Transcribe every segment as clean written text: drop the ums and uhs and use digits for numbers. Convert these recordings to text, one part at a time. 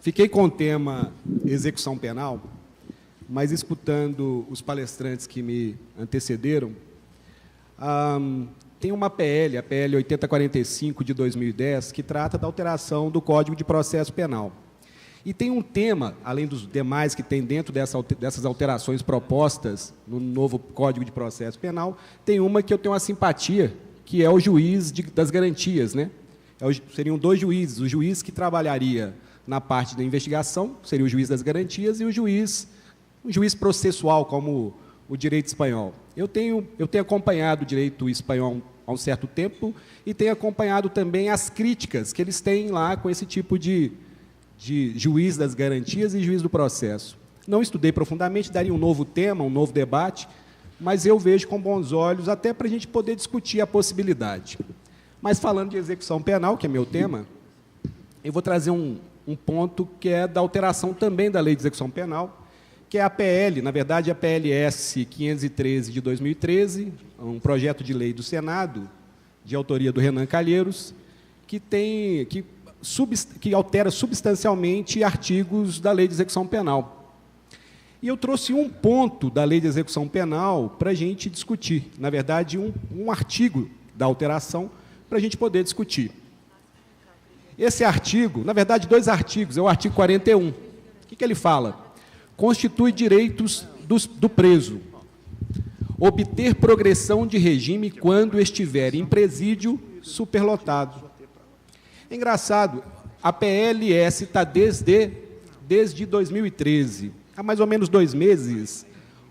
Fiquei com o tema execução penal, mas escutando os palestrantes que me antecederam, tem uma PL, a PL 8045 de 2010, que trata da alteração do Código de Processo Penal. E tem um tema, além dos demais que tem dentro dessas alterações propostas no novo Código de Processo Penal, tem uma que eu tenho uma simpatia, que é o juiz das garantias, né? Seriam dois juízes, o juiz que trabalharia na parte da investigação, seria o juiz das garantias, e um juiz processual, como o direito espanhol. Eu tenho acompanhado o direito espanhol há um certo tempo e tenho acompanhado também as críticas que eles têm lá com esse tipo de juiz das garantias e juiz do processo. Não estudei profundamente, daria um novo tema, um novo debate, mas eu vejo com bons olhos, até para a gente poder discutir a possibilidade. Mas, falando de execução penal, que é meu tema, eu vou trazer um ponto que é da alteração também da Lei de Execução Penal, que é a PL, na verdade, a PLS 513 de 2013, um projeto de lei do Senado, de autoria do Renan Calheiros, que altera substancialmente artigos da Lei de Execução Penal. E eu trouxe um ponto da Lei de Execução Penal para a gente discutir, na verdade, um artigo da alteração para a gente poder discutir. Esse artigo, na verdade, dois artigos, é o artigo 41. O que ele fala? Constitui direitos do preso. Obter progressão de regime quando estiver em presídio superlotado. É engraçado, a PLS está desde 2013. Há mais ou menos 2 meses,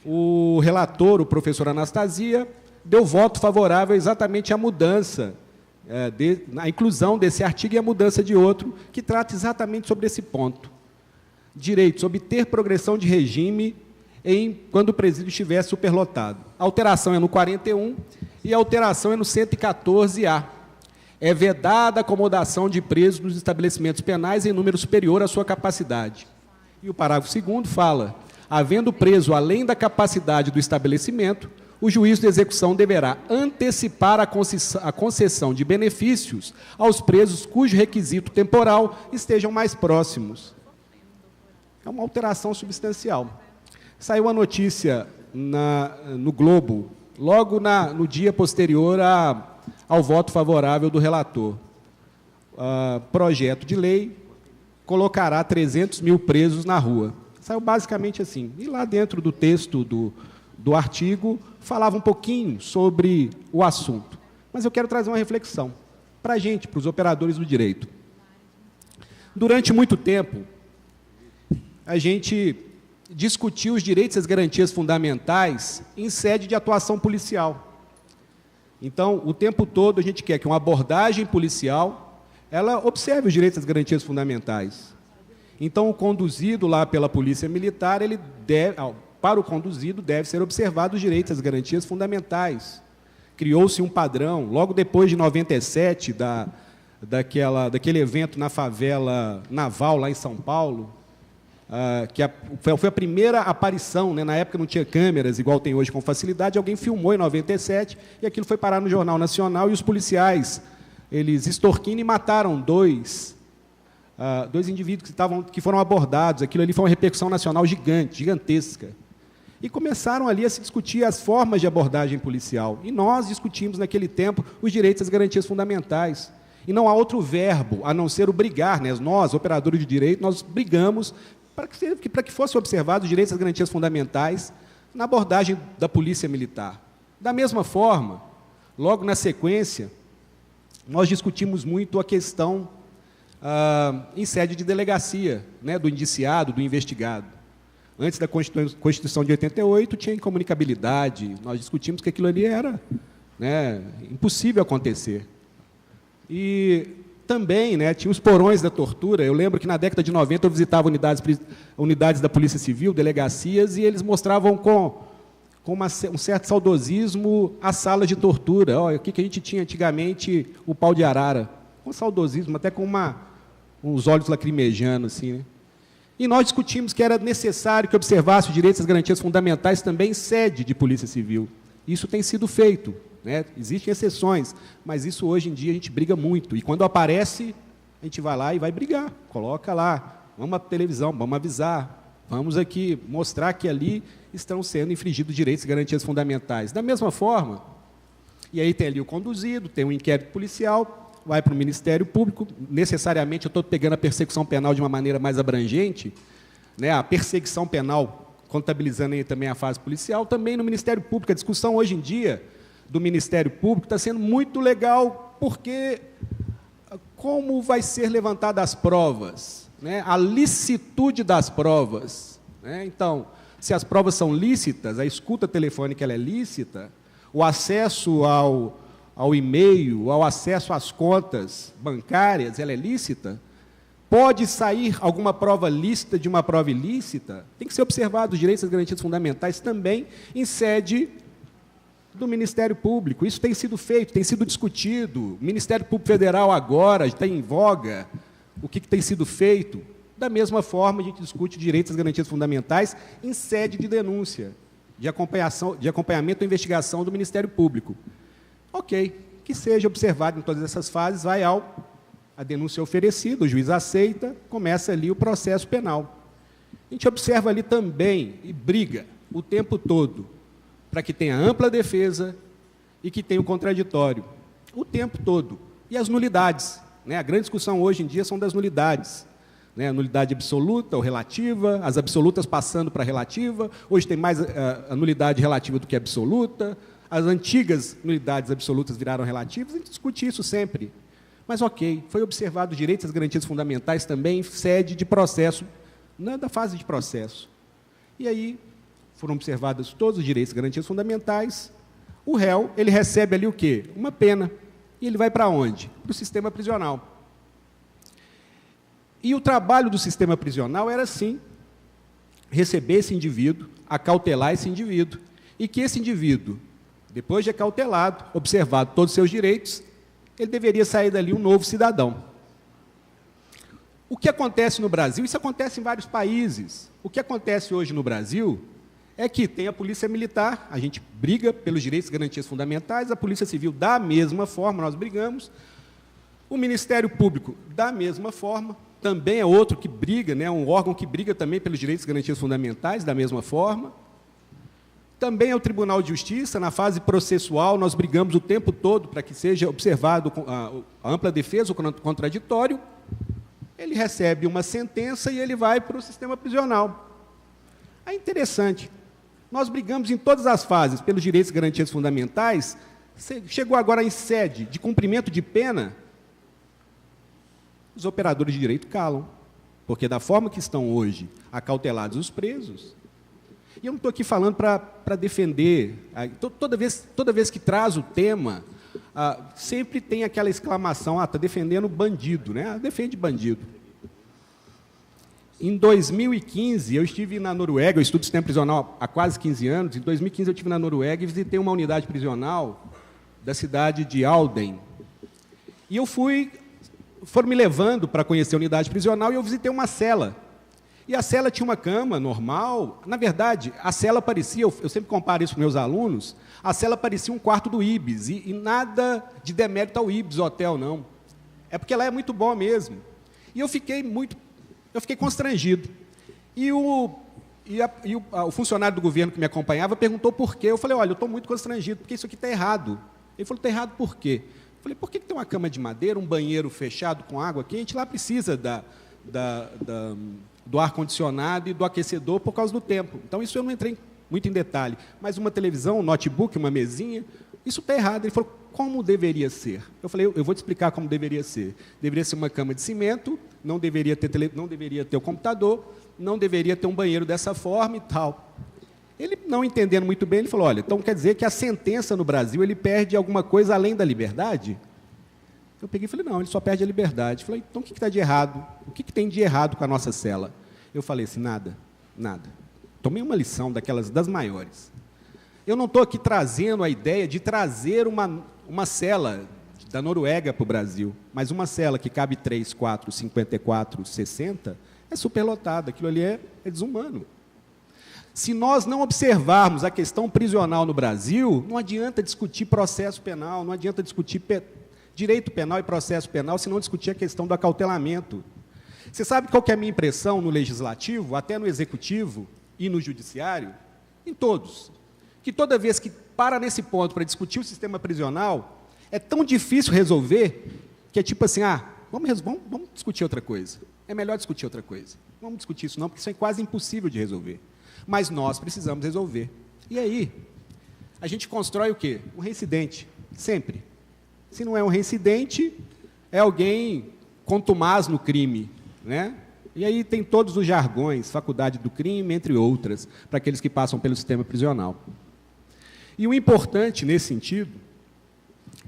o relator, o professor Anastasia, deu voto favorável exatamente à mudança, à inclusão desse artigo e a mudança de outro, que trata exatamente sobre esse ponto. Direitos, obter progressão de regime quando o presídio estiver superlotado. A alteração é no 41 e a alteração é no 114A. É vedada a acomodação de presos nos estabelecimentos penais em número superior à sua capacidade. E o parágrafo 2º fala, havendo preso além da capacidade do estabelecimento, o juiz de execução deverá antecipar a concessão de benefícios aos presos cujo requisito temporal estejam mais próximos. É uma alteração substancial. Saiu a notícia no Globo, logo no dia posterior ao voto favorável do relator. Projeto de lei colocará 300 mil presos na rua. Saiu basicamente assim. E lá dentro do texto do artigo, falava um pouquinho sobre o assunto. Mas eu quero trazer uma reflexão para a gente, para os operadores do direito. Durante muito tempo, a gente discutiu os direitos e as garantias fundamentais em sede de atuação policial. Então, o tempo todo, a gente quer que uma abordagem policial ela observe os direitos e as garantias fundamentais. Então, o conduzido lá pela Polícia Militar, para o conduzido, deve ser observado os direitos e as garantias fundamentais. Criou-se um padrão, logo depois de 97, daquele evento na favela Naval, lá em São Paulo, foi a primeira aparição, né? Na época não tinha câmeras, igual tem hoje com facilidade, alguém filmou em 97, e aquilo foi parar no Jornal Nacional, e os policiais, eles extorquindo e mataram dois indivíduos que foram abordados. Aquilo ali foi uma repercussão nacional gigantesca. E começaram ali a se discutir as formas de abordagem policial. E nós discutimos, naquele tempo, os direitos e as garantias fundamentais. E não há outro verbo, a não ser o brigar, né? Nós, operadores de direito, nós brigamos para que fossem observados os direitos e as garantias fundamentais na abordagem da Polícia Militar. Da mesma forma, logo na sequência, nós discutimos muito a questão em sede de delegacia, né, do indiciado, do investigado. Antes da Constituição de 88, tinha incomunicabilidade, nós discutimos que aquilo ali era, né, impossível acontecer. E também, né, tinha os porões da tortura. Eu lembro que na década de 90 eu visitava unidades da Polícia Civil, delegacias, e eles mostravam com um certo saudosismo as salas de tortura. Olha, o que a gente tinha antigamente, o pau de arara. Com saudosismo, até com uns olhos lacrimejando, assim, né? E nós discutimos que era necessário que observasse os direitos e as garantias fundamentais também em sede de Polícia Civil. Isso tem sido feito, né? Existem exceções, mas isso hoje em dia a gente briga muito. E quando aparece, a gente vai lá e vai brigar, coloca lá vamos à televisão, vamos avisar, vamos aqui mostrar que ali estão sendo infringidos direitos e garantias fundamentais. Da mesma forma, e aí tem ali o conduzido, tem um inquérito policial, vai para o Ministério Público, necessariamente eu estou pegando a persecução penal de uma maneira mais abrangente, né, a perseguição penal, contabilizando aí também a fase policial, também no Ministério Público. A discussão hoje em dia do Ministério Público está sendo muito legal, porque como vai ser levantada as provas, né, a licitude das provas, né? Então, se as provas são lícitas, a escuta telefônica ela é lícita, o acesso ao e-mail, ao acesso às contas bancárias, ela é lícita, pode sair alguma prova lícita de uma prova ilícita, tem que ser observado os direitos e as garantias fundamentais também em sede do Ministério Público. Isso tem sido feito, tem sido discutido. O Ministério Público Federal agora está em voga. O que tem sido feito? Da mesma forma, a gente discute direitos e as garantias fundamentais em sede de denúncia, de acompanhamento e investigação do Ministério Público. Ok, que seja observado em todas essas fases, vai a denúncia é oferecida, o juiz aceita, começa ali o processo penal. A gente observa ali também, e briga o tempo todo, para que tenha ampla defesa e que tenha o contraditório, o tempo todo. E as nulidades, né? A grande discussão hoje em dia são das nulidades, né? A nulidade absoluta ou relativa, as absolutas passando para a relativa, hoje tem mais a nulidade relativa do que a absoluta, as antigas nulidades absolutas viraram relativas, a gente discute isso sempre. Mas, ok, foi observado os direitos e as garantias fundamentais também em sede de processo, da fase de processo. E aí foram observados todos os direitos e garantias fundamentais. O réu, ele recebe ali o quê? Uma pena. E ele vai para onde? Para o sistema prisional. E o trabalho do sistema prisional era, sim, receber esse indivíduo, acautelar esse indivíduo, e que esse indivíduo, depois de acautelado, observado todos os seus direitos, ele deveria sair dali um novo cidadão. O que acontece no Brasil, isso acontece em vários países, o que acontece hoje no Brasil é que tem a Polícia Militar, a gente briga pelos direitos e garantias fundamentais, a Polícia Civil da mesma forma, nós brigamos, o Ministério Público da mesma forma, também é outro que briga, né, um órgão que briga também pelos direitos e garantias fundamentais, da mesma forma. Também é o Tribunal de Justiça, na fase processual, nós brigamos o tempo todo para que seja observado a ampla defesa, o contraditório, ele recebe uma sentença e ele vai para o sistema prisional. É interessante, nós brigamos em todas as fases pelos direitos e garantias fundamentais, chegou agora em sede de cumprimento de pena, os operadores de direito calam, porque da forma que estão hoje acautelados os presos, e eu não estou aqui falando para defender, toda vez que traz o tema, sempre tem aquela exclamação, está defendendo bandido, né? Defende bandido. Em 2015, eu estive na Noruega, eu estudo sistema prisional há quase 15 anos, em 2015 eu estive na Noruega e visitei uma unidade prisional da cidade de Halden. E eu foram me levando para conhecer a unidade prisional e eu visitei uma cela. E a cela tinha uma cama normal. Na verdade, a cela parecia, eu sempre comparo isso com meus alunos, a cela parecia um quarto do Ibis, e nada de demérito ao Ibis, hotel, não. É porque lá é muito bom mesmo. E eu fiquei constrangido. E o funcionário do governo que me acompanhava perguntou por quê. Eu falei, olha, eu estou muito constrangido, porque isso aqui está errado. Ele falou, está errado por quê? Eu falei, por que tem uma cama de madeira, um banheiro fechado com água quente? Lá precisa do ar-condicionado e do aquecedor por causa do tempo. Então, isso eu não entrei muito em detalhe. Mas uma televisão, um notebook, uma mesinha, isso está errado. Ele falou, como deveria ser? Eu falei, eu vou te explicar como deveria ser. Deveria ser uma cama de cimento, não deveria ter o computador, não deveria ter um banheiro dessa forma e tal. Ele, não entendendo muito bem, ele falou, olha, então quer dizer que a sentença no Brasil, ele perde alguma coisa além da liberdade? Eu peguei e falei, não, ele só perde a liberdade. Eu falei, então o que está de errado? O que tem de errado com a nossa cela? Eu falei assim, nada. Tomei uma lição das maiores. Eu não estou aqui trazendo a ideia de trazer uma cela da Noruega para o Brasil, mas uma cela que cabe 3, 4, 54, 60, é superlotada, aquilo ali é desumano. Se nós não observarmos a questão prisional no Brasil, não adianta discutir processo penal, não adianta discutir direito penal e processo penal, se não discutir a questão do acautelamento. Você sabe qual que é a minha impressão no legislativo, até no executivo e no judiciário? Em todos. Que toda vez que para nesse ponto para discutir o sistema prisional, é tão difícil resolver que é tipo assim, vamos discutir outra coisa. É melhor discutir outra coisa. Não vamos discutir isso não, porque isso é quase impossível de resolver. Mas nós precisamos resolver. E aí, a gente constrói o quê? Um reincidente, sempre. Se não é um reincidente, é alguém contumaz no crime, né? E aí tem todos os jargões, faculdade do crime, entre outras, para aqueles que passam pelo sistema prisional. E o importante, nesse sentido,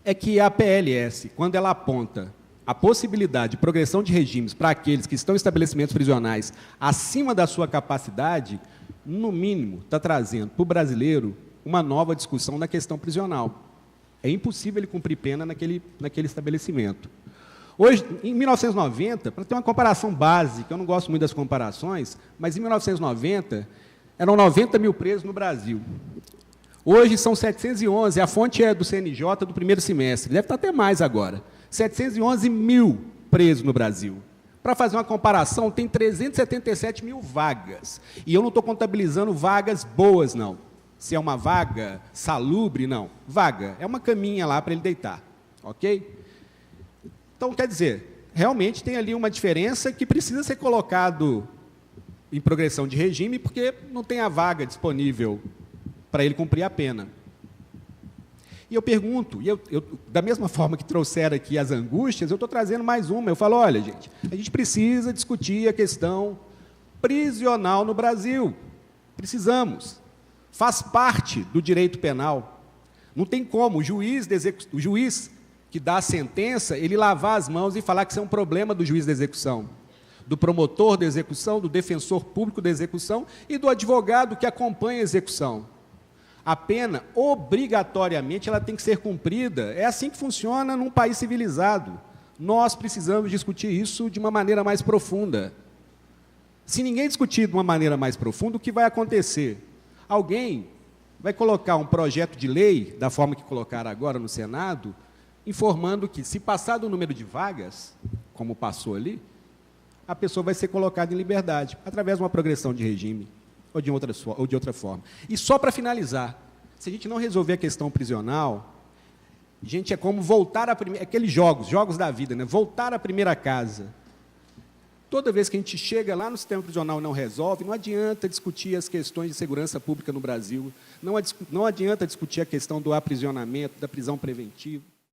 é que a PLS, quando ela aponta a possibilidade de progressão de regimes para aqueles que estão em estabelecimentos prisionais acima da sua capacidade, no mínimo, está trazendo para o brasileiro uma nova discussão na questão prisional. É impossível ele cumprir pena naquele estabelecimento. Hoje, em 1990, para ter uma comparação básica, eu não gosto muito das comparações, mas em 1990, eram 90 mil presos no Brasil. Hoje são 711, a fonte é do CNJ do primeiro semestre, deve estar até mais agora. 711 mil presos no Brasil. Para fazer uma comparação, tem 377 mil vagas. E eu não estou contabilizando vagas boas, não. Se é uma vaga salubre, não. Vaga, é uma caminha lá para ele deitar. Ok? Então, quer dizer, realmente tem ali uma diferença que precisa ser colocado em progressão de regime, porque não tem a vaga disponível para ele cumprir a pena. E eu pergunto, da mesma forma que trouxeram aqui as angústias, eu estou trazendo mais uma. Eu falo, olha, gente, a gente precisa discutir a questão prisional no Brasil. Precisamos. Faz parte do direito penal. Não tem como o juiz que dá a sentença, ele lavar as mãos e falar que isso é um problema do juiz da execução, do promotor da execução, do defensor público da execução e do advogado que acompanha a execução. A pena, obrigatoriamente, ela tem que ser cumprida. É assim que funciona num país civilizado. Nós precisamos discutir isso de uma maneira mais profunda. Se ninguém discutir de uma maneira mais profunda, o que vai acontecer? Alguém vai colocar um projeto de lei, da forma que colocaram agora no Senado, informando que, se passar do número de vagas, como passou ali, a pessoa vai ser colocada em liberdade, através de uma progressão de regime, ou de outra forma. E só para finalizar, se a gente não resolver a questão prisional, gente, é como voltar aqueles jogos da vida, né? Voltar à primeira casa. Toda vez que a gente chega lá no sistema prisional e não resolve, não adianta discutir as questões de segurança pública no Brasil, não adianta discutir a questão do aprisionamento, da prisão preventiva.